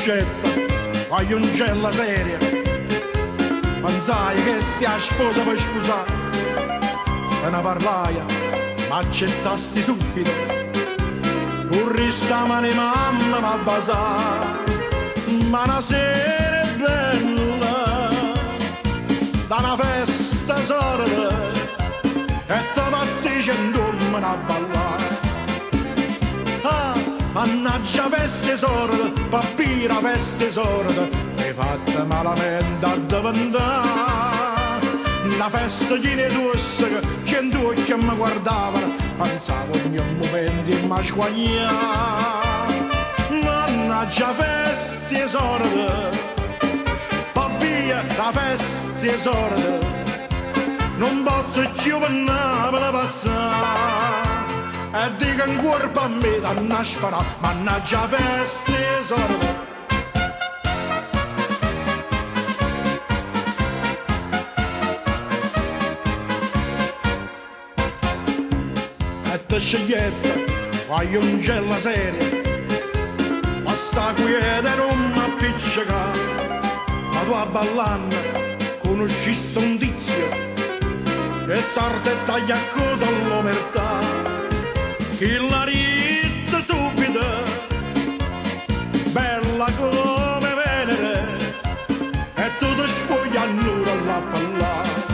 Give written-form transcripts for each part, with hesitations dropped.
sceglietta, voglio un cella seria. Pensai che stia sposa per sposare, e ne parlaia, ma accettasti subito. Urrista mani mamma ma basà, ma una sera è bella, da una festa sorda, e te pazzi cent'uomini a ballare. Ah, mannaggia feste sorda, papira feste sorda, hai fatta malamente a diventare. Una festa piena di ossa che cento occhi mi guardavano, pensavo ogni momento di mi sguagliare. Mannaggia feste sorda, papia la feste sorda, non posso più per passare. E dico ancora per me da una spara, mannaggia feste sorda. E te sceglietta, voglio un cella seria, ma sta quieta non mi appiccica. Ma tu a ballando conoscisti un tizio che s'arte e taglia cosa all'omertà. Che la ritta subito, bella come Venere, e tu ti spogli allora alla ballare.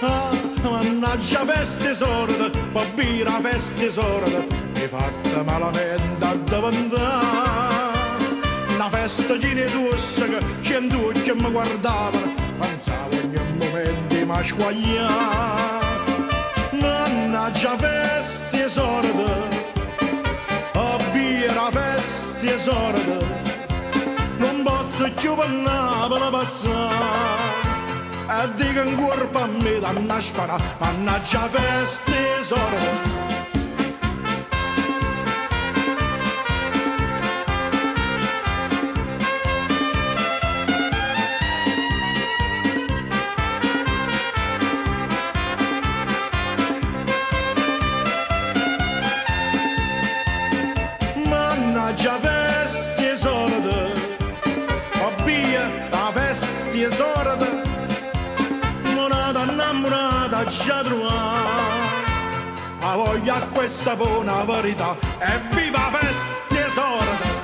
Ah, mannaggia feste sorda, papira feste sorda, mi fatta malamente a diventare. Una festa piena di ossa che cento occhi mi guardavano, pensavo ogni momento di mi squagliare. Mannaggia feste sorda, a birra feste sorda, non posso più per passare. E dico ancora per me da una spara, mannaggia feste sorda. Mannaggia feste sorda, pabbia la feste sorda, monata innamorata già trovata. Ma voglio a questa buona verità, e viva feste sorda!